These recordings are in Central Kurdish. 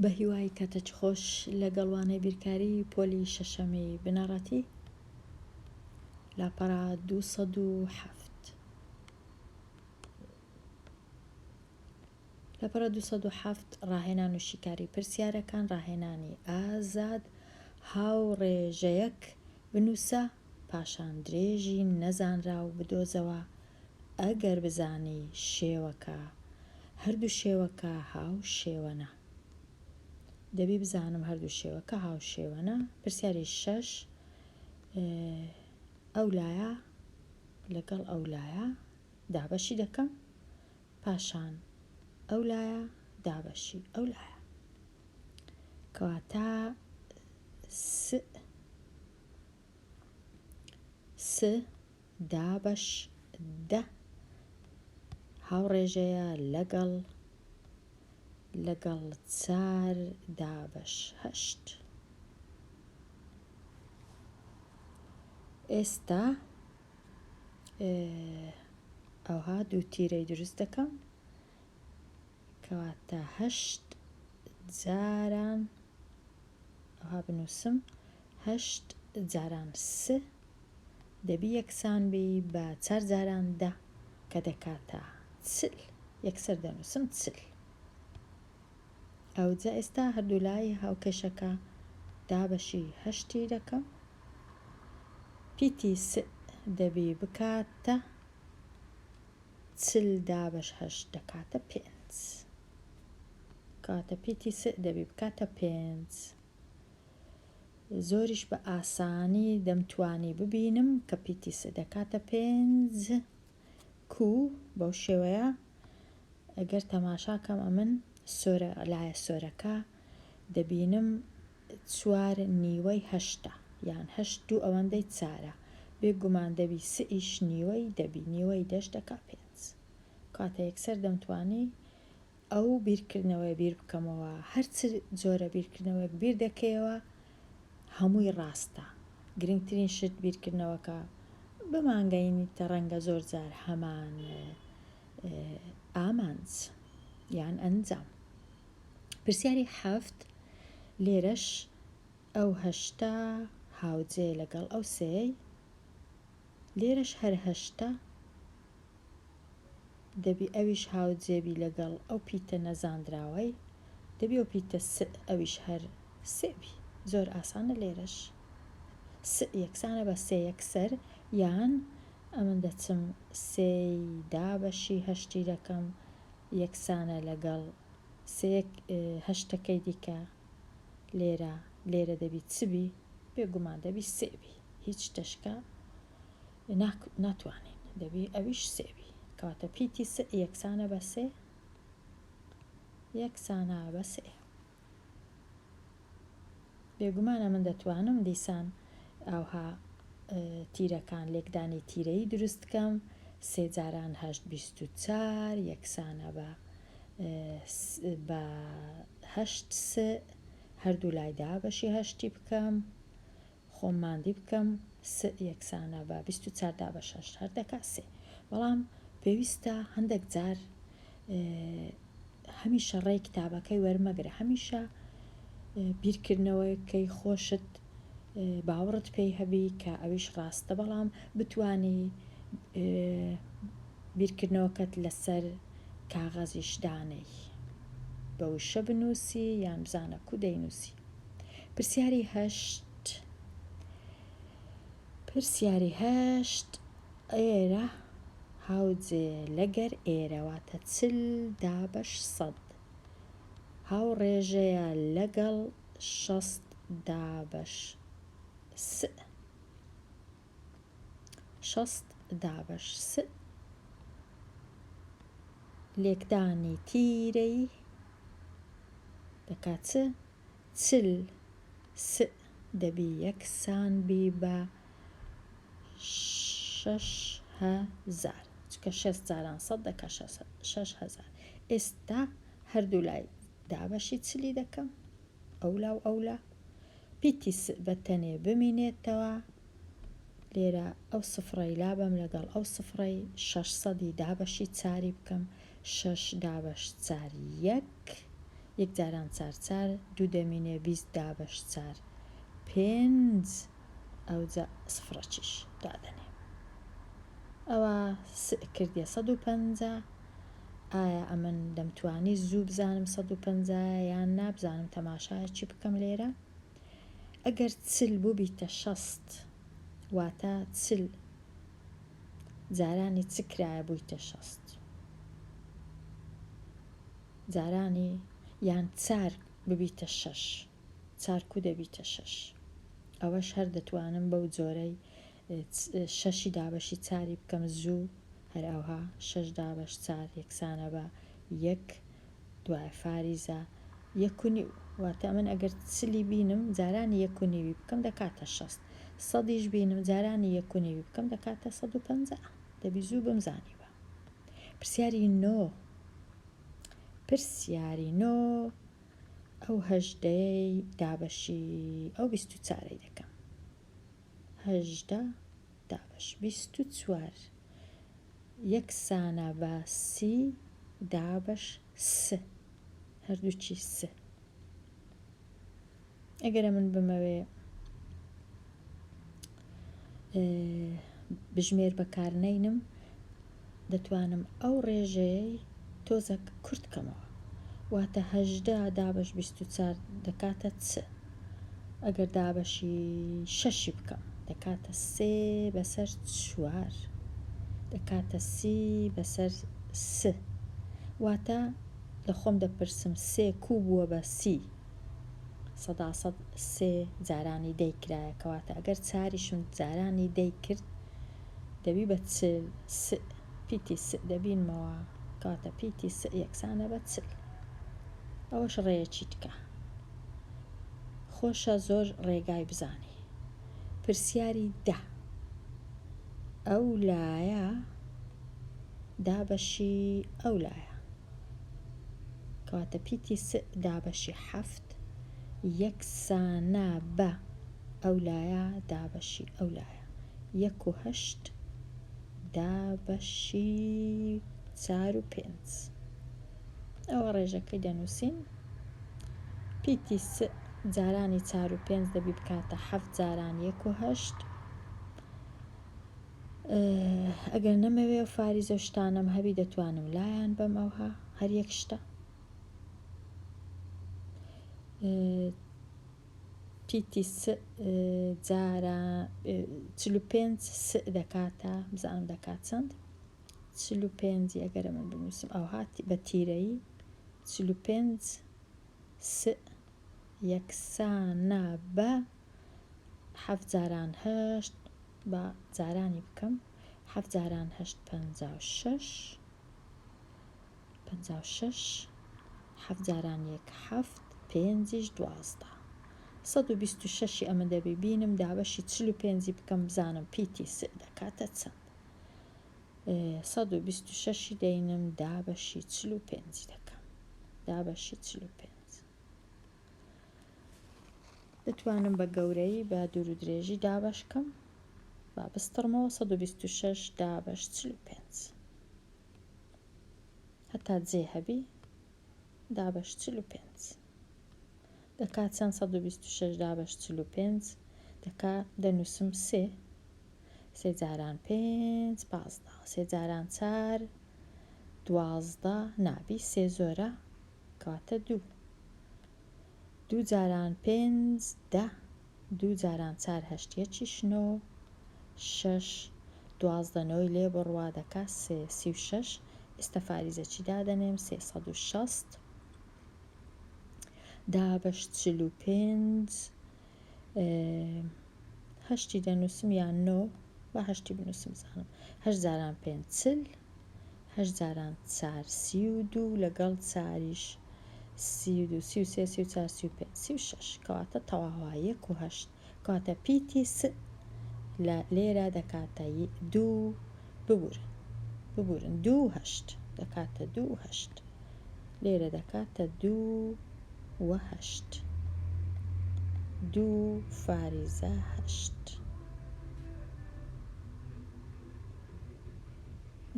بە هیوای کاتەچ خۆش لەگەڵوانەی بیرکاری پۆلی شەشەمی بنەڕەتی لاپەڕا 207 لاپەڕا 207 ڕاهێنان و شیکاری پرسیارەکان ڕاهێنانی ئازاد هاوڕێژەیەک بنووسە پاشان درێژی نەزانرا و بدۆزەوە ئەگەر بزانی شێوەکە هەردوو شێوەکە هاو شێوەنە دەبی بزانم هەردوو شێوەکە هاو شێوەنە پرسیاری 6 ئەو لایە لەگەڵ ئەو لایە دابەشی دەکەم پاشان ئەو لایە دابەشی ئەو لایە کەواتە س دابەش دە هاوڕێژەیە لەگەڵ 4 دابەش 8 ئێستا ئەوها دوو تیرەی دروست دەکەم کەواتە 8 جاران ئەوها بنووسم 8 جاران س دەبی یەکسان بی بە 4 جاران دە کە دەکاتە چل یەکسەر دەنووسم چل ئەوجا ئێستا هەردوو لای هاوکەشەکە دابەشی 8 دەکەم پیتی س دەبی بکاتە چل دابەش 8 دەکاتە 5 کەواتە پیتی س دەبی بکاتە 5 زۆریش بە ئاسانی دەمتوانی ببینم کە پیتی س دەکاتە 5 کو بەو شێوەیە ئەگەر تەماشاکەم ئەمن لایە سۆرەکە دەبینم 4 نیوەی 8 یان 8 دوو ئەوەندەی 4 بێگومان دەبی سئیش نیوەی دەبی نیوەی دەش دەکا 5 کاتە یەکسەر دەمتوانی ئەو بیرکردنەوەی بیر بکەمەوە هەرچ جۆرە بیرکردنەوەک بیر دەکەیەوە هەمووی ڕاستە گرنگترین شت بیرکردنەوەکە بمانگەینیتە ڕەنگە زۆر جار هەمان ئامانج یان ئەنجام پرسیاری 7 لێرەش ئەو 8 هاوجێ لەگەڵ ئەو سێی لێرەش هەر 8 دەبی ئەویش هاوجێبی لەگەڵ ئەو پیتە نەزاندراوەی دەبی ئەو پیتە س ئەویش هەر سێبی زۆر ئاسانە لێرەش س یەکسانە بە سێ یەکسەر یان ئەمن دەچم سێی دابەشی 8 دەکەم یەکسانە لەگەڵ هەشتەکەی دیکە لێرە دەبی چبی بێگومان دەبی سێبی هیچ تەشکە ناتوانین دەبی ئەویش سێبی کەواتە پیتی س یەکسانە بە سێ یەکسانە بە سێ بێگومانە من دەتوانم دیسان ئەوها تیرەکان لێکدانی تیرەیی دروست بکەم 3 جاران 8 24 یەکسانە بە 8 س هەردوو لای دابەشی 8 بکەم خۆمماندی بکەم س یەکسانە بە 24 دابەش 8 هەر دەکا سێ بەڵام پێویستە هەندێک جار هەمیشە ڕێی کتابەکەی وەرمەگرە هەمیشە بیرکردنەوەیەکەی خۆشت باوەڕت پێی هەبی کە ئەویش ڕاستە بەڵام بتانی بیرکردنەوەکەت لەسەر کاغەزیش دانەی بە وشە بنووسی یان بزانە کو دەینووسی پرسیاری 8 ئێرە هاوجێ لەگەر ئێرەواتە 40 دابەش 100 هاوڕێژەیە لەگەڵ 60 دابەش 60 دابەش لێکدانی تیرەی دەکات 40 دەبی یەکسان بی بە 6000 چکە 6 جاران 100 دەکا 6000 ئێستا هەردوو لای دابەشی چلی دەکەم ئەولا و ئەولا پیتی س بەتەنێ بمینێتەوە لێرە ئەو سفرەی لابەم لەگەڵ ئەو سفرەی 600 دابەشی 4 بکەم 6 دابەش 4 1 یەک جاران 4 دوو دەمینێ 20 دابەش 4 5 ئەوجا سفرەکیش دادەنێ ئەوە کردیە 150. ئایا ئەمن دەمتوانی زوو بزانم 150 یان نابزانم تەماشایەکی بکەم لێرە ئەگەر چل بوو بیتە 60 واتە چل جارانی چ کرایە بوویتە 60 جارانی یان 4 ببیتە 6 4 کو دەبیتە 6 ئەوەش هەر دەتوانم بەو جۆرەی 6 دابەشی 4 بکەم زوو هەر ئەوها 6 دابەش 4 یەکسانە بە 1 دوای فاریزە 1.5 واتە من ئەگەر چلی بینم جارانی 1.5 بکەم دەکاتە 60 100یش بینم جارانی 1.5 بکەم دەکاتە 150 دەبی زوو بمزانی بە پرسیاری نۆ ئەو هەژدەی دابەشی ئەو 24 دەکەم 18 دابەش 24 یەکسانە بە 30 دابەش س هەردووچی س ئەگەرە من بمەوێ بژمێر بەکارنەینم دەتوانم ئەو ڕێژەیەی تۆزێک کورت کەمەوە واتە 18 دابەش 24 دەکاتە چ ئەگەر دابەشی 6 بکەم دەکاتە 3 بەسەر 4 دەکاتە 30 بەسەر س واتە لە خۆم دەپرسم 3 کو بووە بە 30 100% 3 جارانی دەی کرایە کەواتە ئەگەر چاریشم جارانی دەی کرد دەبی بە چل پیتی س دەبینمەوە کەواتە پیتی س یەکسانە بە چل ئەوەش ڕێیەکی تکە خۆشە زۆر ڕێگای بزانی پرسیاری دا ئەو لایە دابەشی ئەو لایە کەواتە پیتی س دابەشی 7 یەکسانە بە ئەو لایە دابەشی ئەو لایە 1.8 دابەشی 4 و 5 ئەوە ڕێژەکەی دەنووسین پیتی س جارانی 4 و 5 دەبی بکاتە 7 جاران 1.8 ئەگەر نەمەوێ فاریزە شتانم هەبی دەتوانم لایەن بەم ئەوها هەر یەک شتە پیتی س جاران 45 س دەکاتە بزانم دەکات چەند 45 ئەگەرە من بنووسم ئەوها بە تیرەیی 45 س یەکسانە بە 7 جاران 8 بە جارانی بکەم 7 جاران 8 56 7 جاران 1 7 5 12 126 ئەمە دەبی بینم دابەشی 45 بکەم بزانم پیتی س دەکاتە چەند 126 دەینم دابەشی 45 دەکەم دابەشی 45 دەتوانم بە گەورەی بە دوور و درێژی دابەشکەم با بستڕمەوە 126 دابەش 45 هەتا جێ هەبی دابەش 45 دەکات چەند 126 دابەش 45 دەکات دەنووسم 3 جاران 5 15 3 جاران 4 12 نابی 3 زۆرە کەواتە 2 جاران 5 10 2 جاران 4 هەشتێکیش 9 6 12 نەوەی لێ بڕوا دەکات 36 ئێستا فاریزەکی دادەنێم 360 دابەش 45 هەشتی دەنووسم یان 9 بە هەشتی بنووسم زانم 8 جاران 5 40 8 جاران 4 32 لەگەڵ چاریش 32 33 34 35 36 کەواتە تەواوە 1.8 کەواتە پیتی س لێرە دەکاتە 2 ببورن 2.8 دەکاتە 2.8 لێرە دەکاتە 2.8 2 فاریزە 8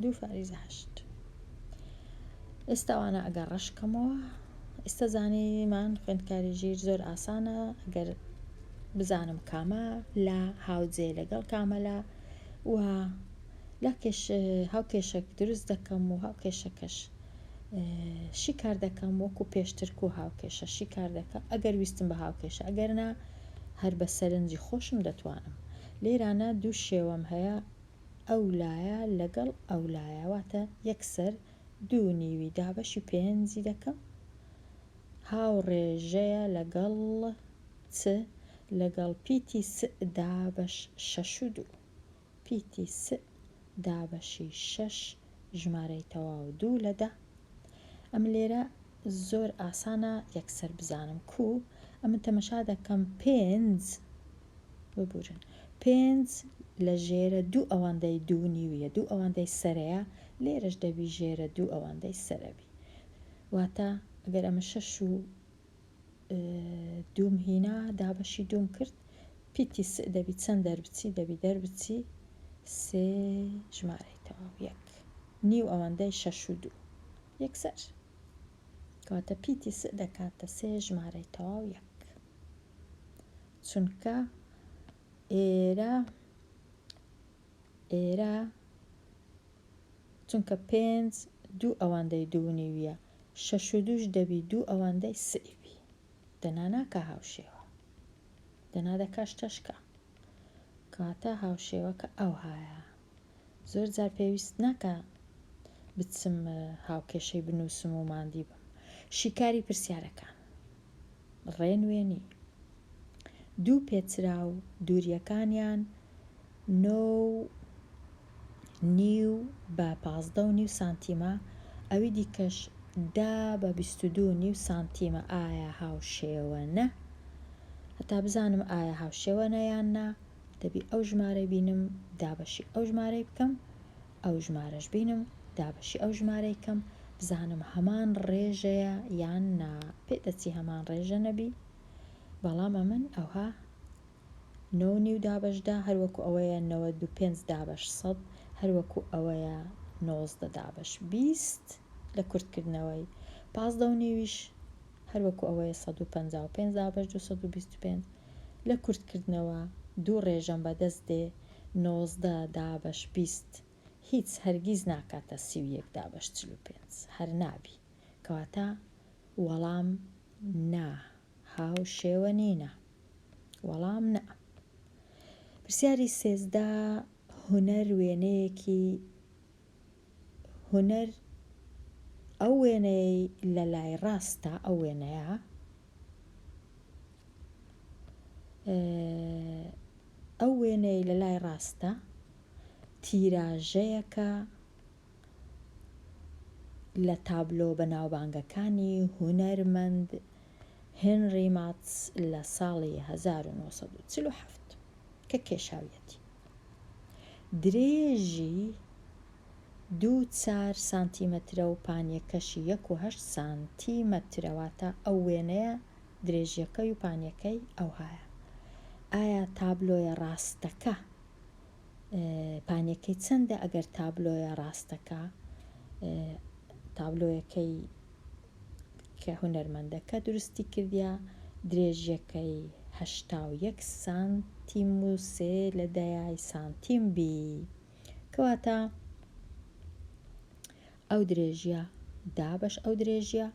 2 فاریزە 8 ئێستاوانە ئەگەر ڕەشکەمەوە ئێستا زانیمان خوێندکاری ژیر زۆر ئاسانە ئەگەر بزانم کامە لا هاوجێ لەگەڵ کامە لا و لا هاوکێشێک دروست دەکەم و هاوکێشەکەش شی کار دەکەم وەکو پێشتر و هاوکێشە شی کار دەکەم ئەگەر ویستم بە هاوکێشە ئەگەرنا هەر بە سەرنجی خۆشم دەتوانم. لێرانە دوو شێوەم هەیە ئەو لایە لەگەڵ ئەو لایە واتە یەکسەر دوو نیوی دابەشی پێنجی دەکەم هاوڕێژەیە لەگەڵ چ لەگەڵ پیتی س دابەش 6 و 2 پیتی س دابەشی 6 ژمارەی تەواو 2 لە 10. ئەم لێرە زۆر ئاسانە یەکسەر بزانم کو ئەمن تەمەشا دەکەم 5 ببورن 5 لە ژێرە 2 ئەوەندەی 2 نیویە 2 ئەوەندەی سەرەیە لێرەش دەبی ژێرە 2 ئەوەندەی سەرەبی واتە ئەگەر ئەمە 6 و 2 هینا دابەشی 2 کرد پیتی س دەبی چەند دەربچی دەبی دەربچی 3 ژمارەی تەواو 1 نیو ئەوەندەی 6 و 2 یەکسەر کەواتە پیتی س دەکاتە 3 ژمارەی تەواو 1 چونکە ئێرە چونکە 5 2 ئەوەندەی 2 نیویە 6 و 2ش دەبی 2 ئەوەندەی سئبی دەناناکە هاوشێوە دەنادەکە شتەشکە کاتە هاوشێوەکە ئەو هایە زۆر جار پێویست ناکە بچم هاوکێشەی بنووسم و ماندی بم. شیکاری پرسیارەکان ڕێنوێنی دوو پێچراو دووریەکانیان 9.5 بە 15.5 سانتیمە ئەوی دیکەش 10 بە 22.5 سانتیمە ئایا هاوشێوەنە هەتا بزانم ئایا هاوشێوەنە یان نا دەبی ئەو ژمارەی بینم دابەشی ئەو ژمارەی بکەم ئەو ژمارەش بینم دابەشی ئەو ژمارەی کەم بزانم هەمان ڕێژەیە یان نا پێدەچی هەمان ڕێژە نەبی بەڵام ئەمن ئەوها 9.5 دابەشدا هەروەکو ئەوەیە 95 دابەش 100 هەروەکو ئەوەیە 19 دابەش 20 لە کورتکردنەوەی 15.5 هەروەکو ئەوەیە 155 دابەش 225 لە کورتکردنەوە دوو ڕێژەم بەدەست دێ 19 دابەش 20 هیچ هەرگیز ناکاتە 31 دابەش 45 هەر نابی کەواتە وەڵام نا هاوشێوە نینە وەڵام نا. پرسیاری 13 هونەر وێنەیەکی هونەر ئەو وێنەی لە لای ڕاستە ئەو وێنەیە ئەو وێنەی لە لای ڕاستە تیراژەیەکە لە تابلۆ بەناوبانگەکانی هونەرمەند هێنری ماتس لە ساڵی 1947 کە کێشاویەتی درێژی 2.4 سانتیمەترە و پانیەکەشی 1.8 سانتیمەترەواتە ئەو وێنەیە درێژیەکەی و پانیەکەی ئەو هایە ئایا تابلۆیە ڕاستەکە پانیەکەی چەندە ئەگەر تابلۆیە ڕاستەکە تابلۆیەکەی کە هونەرمەندەکە دروستی کردیا درێژیەکەی 81 سانتیم و 3 لە دەیای سانتیم بی کەواتە ئەو درێژیە دابەش ئەو درێژیە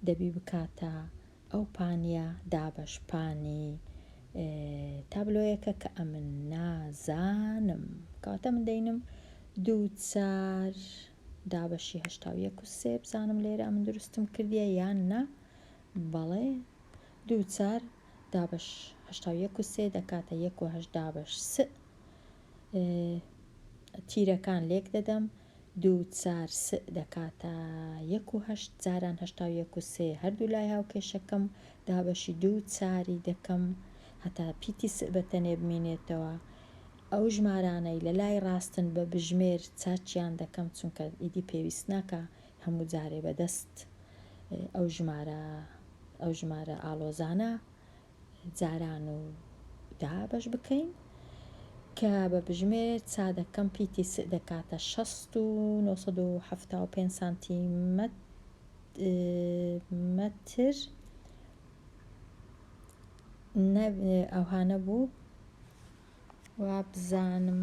دەبی بکاتە ئەو پانیە دابەش پانی تابلۆیەکە کە ئەمن نازانم کەواتە من دەینم 2.4 دابەشی 81 و 3 بزانم لێرە من دروستم کردیە یان نا بەڵێ 2.4 دابەش 81 و 3 دەکاتە 1.8 دابەش 3 تیرەکان لێک دەدەم 2.4 3 دەکاتە 1.8 جاران 81 و 3 هەردوو لای هاوکێشەکەم دابەشی 2.4 دەکەم هەتا پیتی س بەتەنێ بمێنێتەوە ئەو ژمارانەی لە لای ڕاستن بە بژمێر چاچیان دەکەم چونکە ئیدی پێویست ناکە هەموو جارێ بەدەست ئەو ژمارە ئالۆزانە جاران و دابەش بکەین کە بە بژمێر چا دەکەم پیتی س دەکاتە 60 و 975 سانتیمەتر مەتر ئەوها نەبوو وابزانم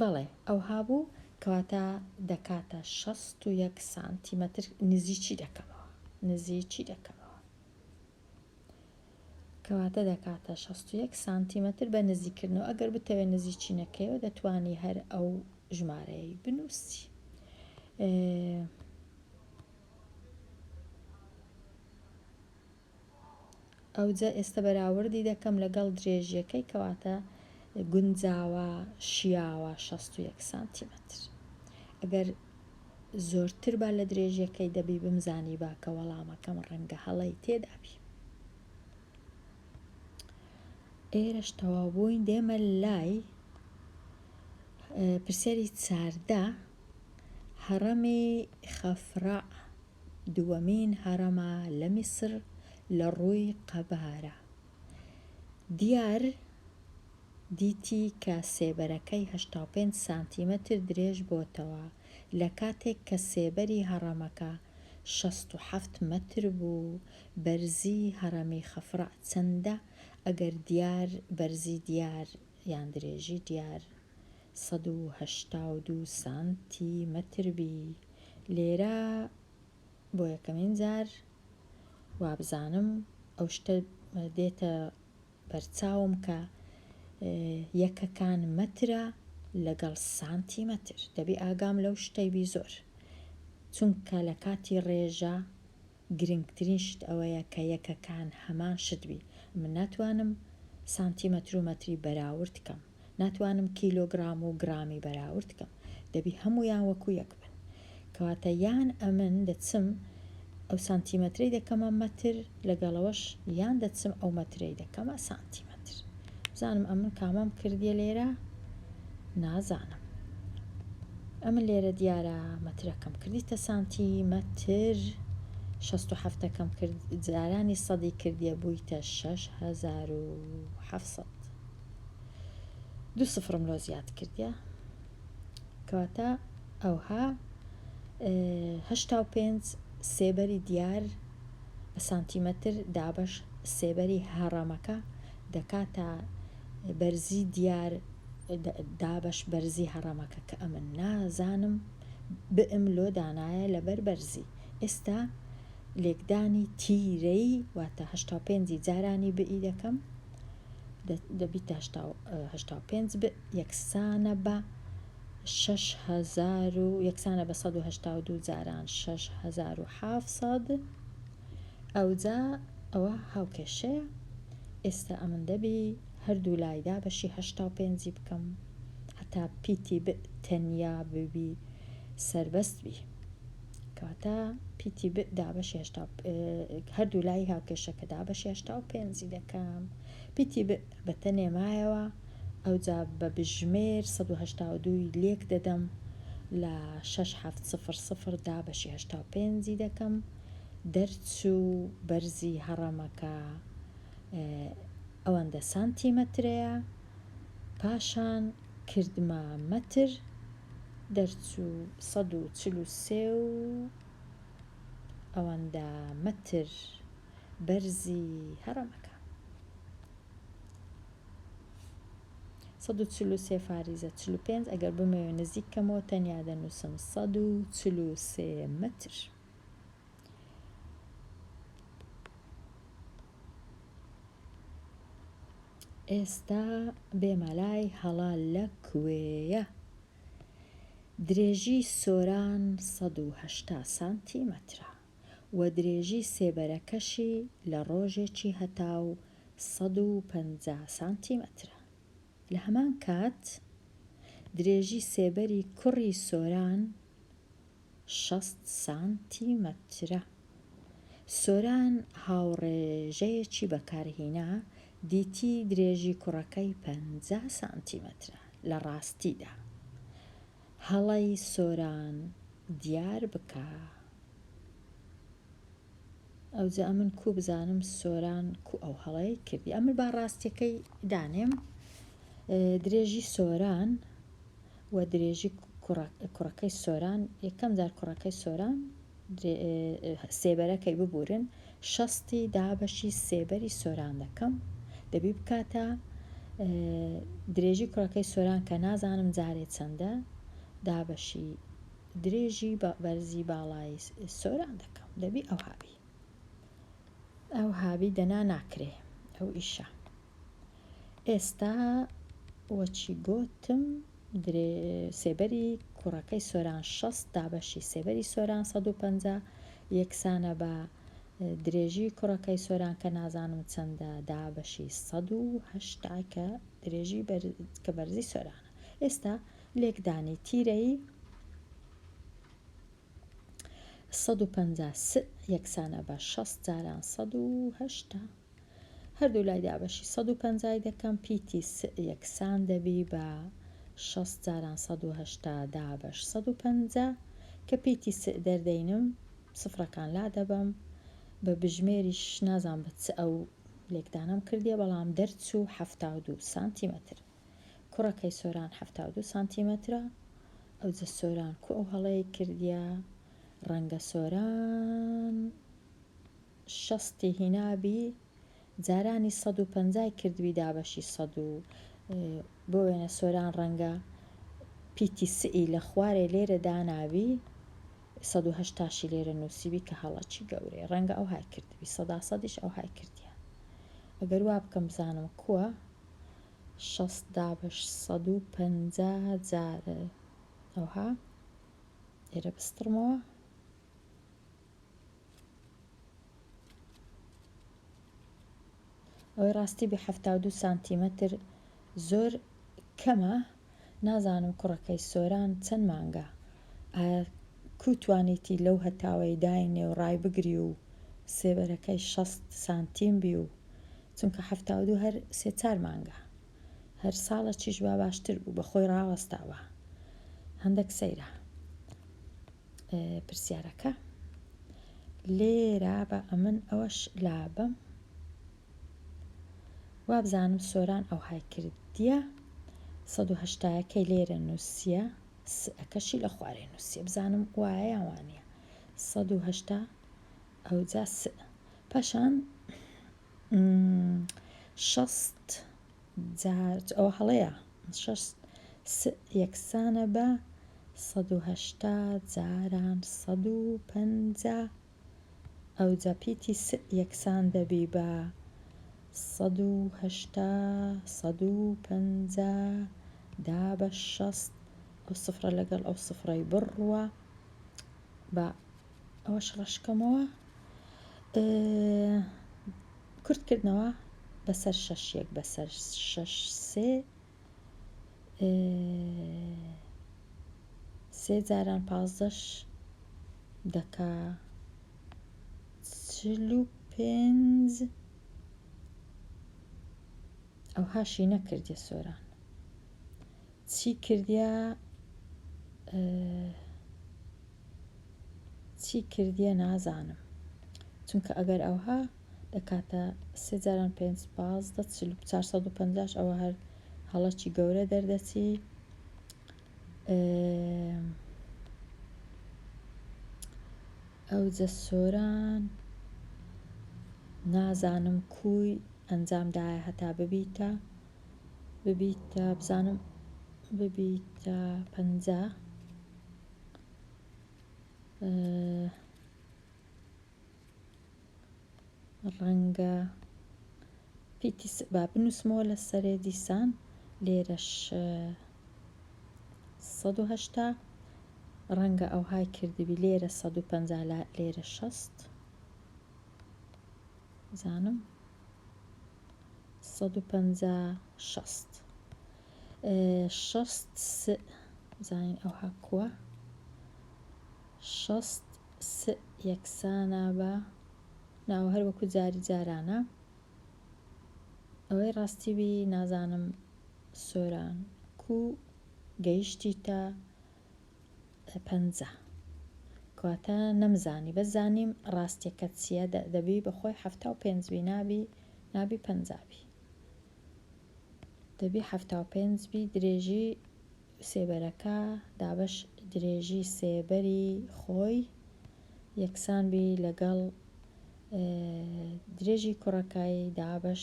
بەڵێ ئەوها بوو کەواتە دەکاتە 61 سانتیمەتر نزیکی دەکەمەوە کەواتە دەکاتە 61 سانتیمەتر بە نزیکردنەوە ئەگەر بتەوێت نزیکی نەکەیەوە دەتوانی هەر ئەو ژمارەی بنووسی ئەوجا ئێستا بەراوردی دەکەم لەگەڵ درێژیەکەی کەواتە گونجاوە شیاوە 61 سانتیمەتر ئەگەر زۆرتر با لە درێژیەکەی دەبی بمزانی باکە وەڵامەکەم ڕەنگە هەڵەی تێدابی ئێرەش تەواو بووین دێمە لای پرسیاری 14 هەڕەمی خەفڕاع دووەمین هەڕەمە لە میسر لە ڕووی قەبارە دیار دیتی کە سێبەرەکەی 85 سانتیمەتر درێژ بۆتەوە لە کاتێک کە سێبەری هەڕەمەکە 67 مەتر بوو بەرزی هەڕەمی خەفڕاع چەندە ئەگەر دیار بەرزی دیار یان درێژی دیار 182 سانتیمەتر بی لێرە بۆ یەکەمین جار وابزانم ئەو شتە دێتە بەرچاوم کە یەکەکان مەترە لەگەڵ سانتیمەتر دەبی ئاگام لەو شتەیبی زۆر چونکە لە کاتی ڕێژە گرنگترین شت ئەوەیە کە یەکەکان هەمان شت بی من ناتوانم سانتیمەتر و مەتری بەراورد بکەم ناتوانم کیلۆگرام و گرامی بەراورد بکەم دەبی هەموویان وەکو یەک بن کەواتە یان ئەمن دەچم ئەو سانتیمەترەی دەکەمە مەتر لەگەڵەوەش یان دەچم ئەو مەترەی دەکەمە سانتیمەتر بزانم ئەمن کامەم کردیە لێرە نازانم ئەمن لێرە دیارە مەترەکەم کردیتە سانتیمەتر 67ەکەم کرد جارانی سەدی کردیە بوویتە 6700 دوو سفرم لۆ زیاد کردیە کەواتە ئەوها 85 سێبەری دیار بە سانتیمەتر دابەش سێبەری هەڕەمەکە دەکاتە بەرزی دیار دابەش بەرزی هەڕەمەکە کە ئەمن نازانم بئم لۆ دانایە لەبەر بەرزی ئێستا لێکدانی تیرەی واتە 85 جارانی بئی دەکەم دەبیتە 85 یەکسانە بە 6000 یەکسانە بە 182 جاران 6700 ئەوجا ئەوە هاوکێشەیە ئێستا ئەمن دەبی هەردوو لایدا بەشی 85 بکەم هەتا پیتی تەنیا ببی سربەست بی کەواتە پیتی دابەشی هەردوو لای هاوکێشەکە دابەشی 85 دەکەم پیتی بەتە نێمایەوە ئەوجا بە بژمێر 182 لێک دەدەم لە 6700 دابەشی 85 دەکەم دەرچوو بەرزی هەڕەمەکە ئەوەندە سانتیمەترەیە پاشان کردمە مەتر دەرچوو 143 و ئەوەندە مەتر بەرزی هەڕەمەکە 143 فاریزە 45 ئەگەر بمەوێ نزیکەمەوە تەنیا دەنووسم 143 مەتر ئێستا بێمەلای هەڵا لە کوێیە درێژی سۆران 180 سانتیمەترە و درێژی سێبەرەکەشی لە ڕۆژێکی هەتاو 150 سانتیمەترە لە هەمان کات درێژی سێبەری کوڕی سۆران 60 سانتیمەترە سۆران هاوڕێژەیەکی بەکارهێنا دیتی درێژی کوڕەکەی 50 سانتیمەترە لە ڕاستیدا هەڵەی سۆران دیار بکە ئەوجا ئەمن کو بزانم سۆران کو ئەو هەڵەی کردی ئەمن با ڕاستیەکەی دانێم درێژی سۆران و درێژی کوڕەکەی سۆران یەکەم جار کوڕەکەی سۆران سێبەرەکەی ببورن 60 دابەشی سێبەری سۆران دەکەم دەبی بکاتە درێژی کوڕەکەی سۆران کە نازانم جارێ چەندە دابەشی درێژی بەرزی باڵای سۆران دەکەم دەبی ئەو هاوی دەنا ناکرێ ئەو ئیشە. ئێستا وەچی گۆتم سێبەری کوڕەکەی سۆران 60 دابەشی سێبەری سۆران 150 یەکسانە بە درێژی کوڕەکەی سۆران کە نازانم چەندە دابەشی 180 کە درێژی کە بەرزی سۆرانە. ئێستا لێکدانی تیرەی 150 یەکسانە بە 60 جاران 180 هەردوو لای دابەشی 150 دەکەم پیتی یەکسان دەبی بە 60 جاران 180 دابەش 150 کە پیتی دەردەینم سفرەکان لا دەبم بە بژمێریش نازان بچ ئەو لێکدانم کردیە بەڵام دەرچوو 72 سانتیمەتر کوڕەکەی سۆران 72 سانتیمەترە ئەو جە سۆران کو ئەو هەڵەیە کردیە ڕەنگە سۆران 60 هینابی جارانی 150 کردوی دابەشی 100 بۆ وێنە سۆران ڕەنگە پیتی سئی لە خوارێ لێرە داناوی 180 لێرە نووسیبی کە هەڵەکی گەورەی ڕەنگە ئەو های کردوی 100 ئەو های کردیە ئەگەر وا بکەم بزانم کووە 60 دابەش 150 جارە ئەوها لێرە بستڕمەوە ئەوەی ڕاستی بە 72 سانتیمەتر زۆر کەمە نازانم کوڕەکەی سۆران چەند مانگە کوتوانیتی لەو هەتاوەی داینێ و ڕای بگری و سێبەرەکەی 60 سانتیم بی و چونکە 72 هەر 3-4 مانگە هەر ساڵە چیش با باشتر بوو بەخۆی ڕاوەستاوە هەندێک سەیرە پرسیارەکە لێرە بە ئەمن ئەوەش لابم وابزانم سۆران ئەو های کردیە 180کەی لێرە نووسیە ئەکەشی لە خوارێ نووسیە بزانم وایە یاوانە 180 ئەوجا پاشان 60 جار ئەوە هەڵەیە 6 یەکسانە بە 180 جاران 150 ئەوجا پیتی یەکسان دەبی بە 180 150 دابە 60 ئەو سفرە لەگەڵ ئەو سفرەی بڕوە بە ئەوەش ڕەشکەمەوە کورتکردنەوە بەسەر 6 بەسەر 6 3 جاران 15 دەکا 45 ئەو هاشی نەکردیە سۆران چی کردیە نازانم چونکە ئەگەر ئەوها دەکاتە 3 جاران 5 15 450 ئەوە هەر هەڵەکی گەورە دەردەچی ئەو جە سۆران نازانم کوی ئەنجامدایە هەتا ببیتە بزانم ببیتە 50 ڕەنگە پیتی با بنووسمەوە لە سەرێ دیسان لێرەش 180 ڕەنگە ئەو های کردبی لێرە 150 لێرە 60 زانم 150 60 60 زانین ئەوها کووە 60 یەکسانە بە ناو هەر وەکو جاری جارانە ئەوەی ڕاستیبی نازانم سۆران کو گەیشتی تا 50 کەواتە نەمزانی بەزانیم ڕاستیەکە چییە دەبی بەخۆی 75 بی نابی 50 بی دەبی 75 بی درێژی سێبەرەکە دابش درێژی سێبەری خۆی یەکسان بی لەگەڵ درێژی کوڕەکەی دابش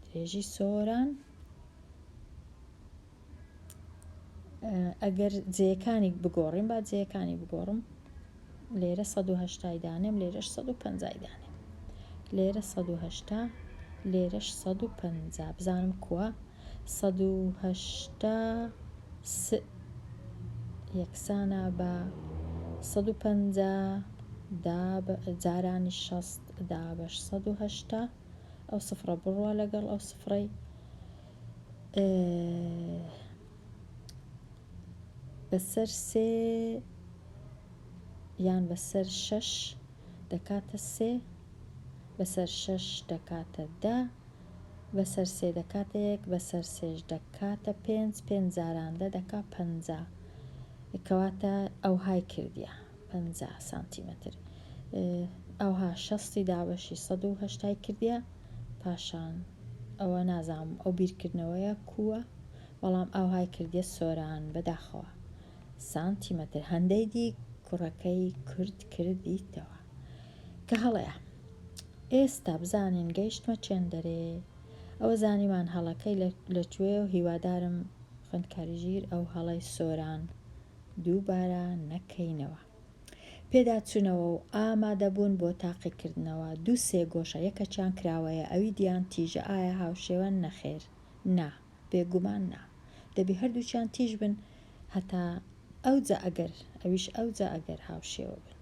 درێژی سۆران. ئەگەر جێیەکانی بگۆڕین با جێیەکانی بگۆڕم لێرە 180 دانێم لێرەش 150 دانێم لێرە 180 لێرەش 150 بزانم کووە 180 یەکسانە بە 150 جارانی 60 دابش 180 ئەو سفرە بڕوە لەگەڵ ئەو سفرەی بەسەر سێ یان بەسەر 6 دەکاتە سێ بەسەر 6 دەکاتە 10 بەسەر سێ دەکاتە 1 بەسەر سێش دەکاتە 5 جاران دەکا 50 کەواتە ئەو های کردیە 50 سانتیمەتر ئەوها 60 دابەشی 180 کردیە پاشان ئەوە نازام ئەو بیرکردنەوەیە کووە بەڵام ئەو های کردیە سۆران بەداخەوە سانتیمەتر هەندەی دی کوڕەکەی کورد کردیتەوە کە هەڵەیە ئێستا بزانین گەیشتمە چێندەرێ ئەوە زانیمان هەڵەکەی لەکوێ و هیوادارم خوێندکاریژیر ئەو هەڵەی سۆران دووبارە نەکەینەوە. پێداچوونەوە و ئامادەبوون بۆ تاقیکردنەوە دوو سێ گۆشە یەکەچیان کراوەیە ئەوی دیان تیژە ئایا هاوشێوە نەخێر نا بێگومان نا دەبی هەردووچیان تیژ بن هەتا ئەوجا ئەگەر ئەویش ئەوجا ئەگەر هاوشێوە بن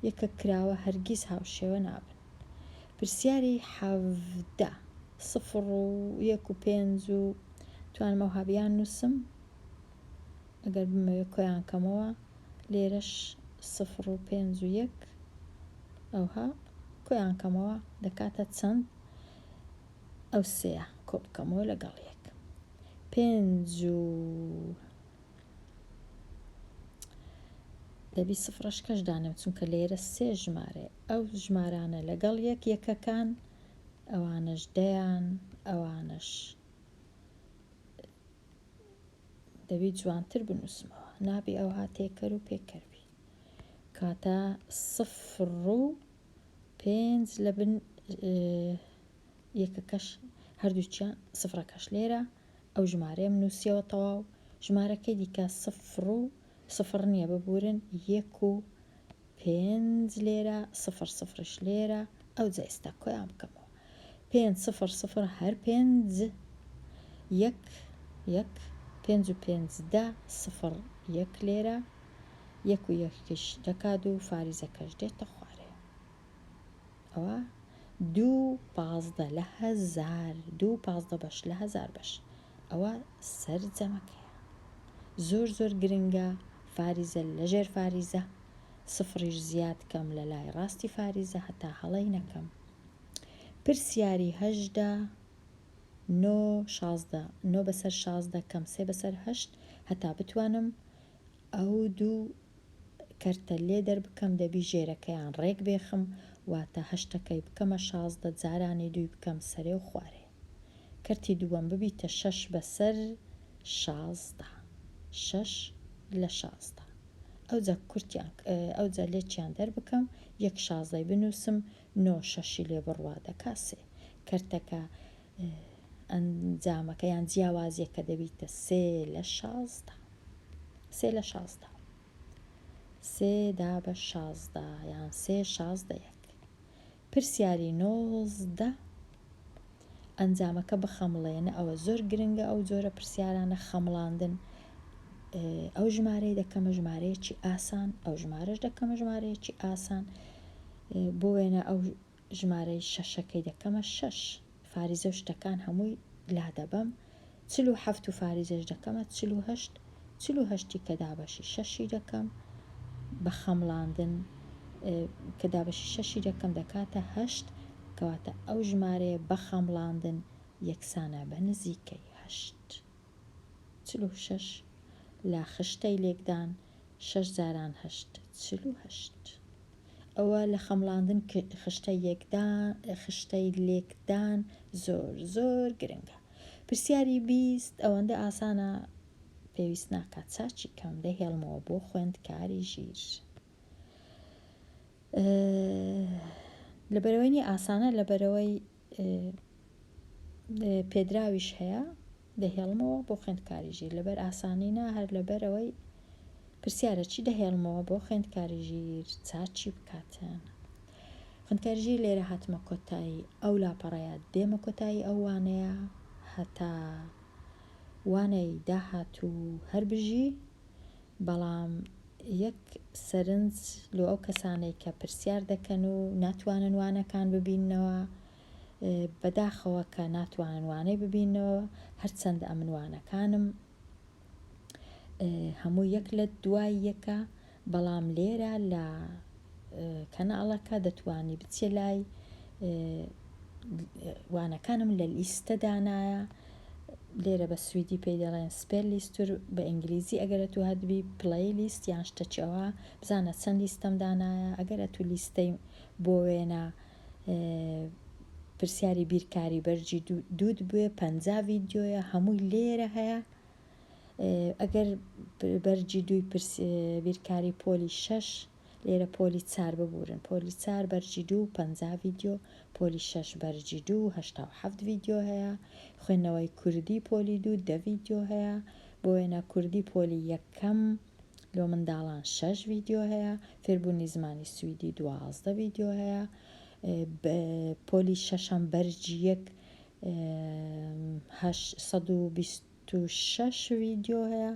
یەکە کراوە هەرگیز هاوشێوە نابن. پرسیاری 17 0 و 1 و 5 و توانمە هابیان نووسم ئەگەر بمەوێ کۆیان کەمەوە لێرەش 0 و 5 و 1 ئەوها کۆیان کەمەوە دەکاتە چەند ئەو سێە کۆ بکەمەوە لەگەڵ 1 5 و دەبی سفرەش کەش دانم چونکە لێرە سێ ژمارە ئەو ژمارانە لەگەڵ یەکەکان ئەوانش دەیان ئەوانش دەبی جوانتر بنووسمەوە نابی ئەو هاتێکەر و پێکەروی کاتە 0 و 5 لە بن یەکەکەش هەردووچیان سفرەکەش لێرە ئەو ژمارەیەم نووسیەوە تەواو ژمارەکەی دیکە 0 و 0 نییە ببورن 1 و 5 لێرە 0 0ش لێرە ئەو جەئێستا کۆیان بکەمەوە 5 0 0 هەر 5 1 1 5 و 5 10 0 1 لێرە 1 و 1کش دەکات و فاریزەکەش دێتە خوارێ ئەوە 2 15 لە 1000 2 15 بەش لە 1000 بەش ئەوە سەرجەمەکەیە زۆر زۆر گرنگە فاریزە لەژێر فاریزە سفریش زیاد کەم لە لای ڕاستی فاریزە هەتا هەڵەی نەکەم. پرسیاری 18 9 16 9 بەسەر 16 کەم 3 بەسەر 8 هەتا بتوانم ئەو دوو کەرتە لێ دەربکەم دەبی ژێرەکەیان ڕێک بێخم واتە 8ەکەی بکەمە 16 جارانی دوی بکەم سەرێ و خوارێ کەرتی دووەم ببیتە 6 بەسەر 16 6 لە 16 ئەوجا کورتیان ئەوجا لێکیان دەربکەم 1 16 بنووسم 9 6 لێ بڕوا دەکا سێ کەرتەکە ئەنجامەکەیان جیاوازیەکە دەبیتە 3 لە 16 3 لە 16 3 دا بە 16 یان 3 16 1. پرسیاری 19 ئەنجامەکە بخەمڵێنە ئەوە زۆر گرنگە ئەو جۆرە پرسیارانە خەمڵاندن ئەو ژمارەی دەکەمە ژمارەیەکی ئاسان ئەو ژمارەش دەکەمە ژمارەیەکی ئاسان بۆ وێنە ئەو ژمارەی شەشەکەی دەکەمە 6 فاریزە و شتەکان هەمووی لا دەبەم 47 و فاریزەش دەکەمە 48 48 کە دابەشی 6 دەکەم بە خەمڵاندن کە دابەشی 6 دەکەم دەکاتە 8 کەواتە ئەو ژمارەیە بە خەمڵاندن یەکسانە بە نزیکەی 8 46 لا خشتەی لێکدان 6 جاران 8 48 ئەوە لە خەمڵاندن خشتەی لێکدان زۆر زۆر گرنگە. پرسیاری 20 ئەوەندە ئاسانە پێویست ناکات چاچی کەم دەهێڵمەوە بۆ خوێندکاری ژیر. لەبەرەوەی ئاسانە لەبەرەوەی پێدراویش هەیە دەهێڵمەوە بۆ خوێندکاری ژیر لەبەر ئاسانینا هەر لەبەرەوەی پرسیارە چی دەهێڵمەوە بۆ خوێندکاری ژیر چاچی بکاتن. خوێندکاری ژیر لێرە هاتمە کۆتایی ئەو لاپەڕەیە دێمە کۆتایی ئەو وانەیە هەتا وانەی داهات و هەر بژی بەڵام یەک سەرنج لۆ ئەو کەسانەی کە پرسیار دەکەن و ناتوانن وانەکان ببینەوە بەداخەوە کە ناتوانن وانەی ببینەوە هەرچەندە ئەمنوانەکانم هەموو یەک لە دوای یەکە بەڵام لێرە لە کەناڵەکە دەتوانی بچێ لای وانەکانم لە لیستە دانایە لێرە بە سویدی پێی دەڵێن سپێر لیستور بە ئینگلیزی ئەگەرە تو هەدبی پڵەی لیست یان شتەچەوە بزانە چەند لیستەم دانایە ئەگەرە تو لیستەی بۆ وێنە پرسیاری بیرکاری بەرجی دوود بوێ 50 ڤیدیۆیە هەمووی لێرە هەیە ئەگەر بەرجی دوی بیرکاری پۆلی 6 لێرە پۆلی 4 ببورن پۆلی 4 بەرجی 2 50 ڤیدیۆ پۆلی 6 بەرجی 2 87 ڤیدیۆ هەیە خوێندنەوەی کوردی پۆلی 2 10 ڤیدیۆ هەیە بۆ وێنە کوردی پۆلی یەکەم لۆ منداڵان 6 ڤیدیۆ هەیە فێربوونی زمانی سویدی 12 ڤیدیۆ هەیە پۆلی 6ەم بەرجی 126 ڤیدیۆ هەیە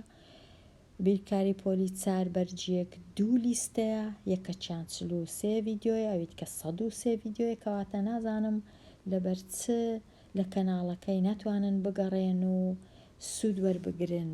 بیرکاری پۆلی 4 بەرجی 2 لیستەیە یەکەچیان 43 ڤیدیۆیە ئەویت کە 103 ڤیدیۆیە کەواتە نازانم لەبەر چ لە کەناڵەکەی ناتوانن بگەڕێن و سوود وەربگرن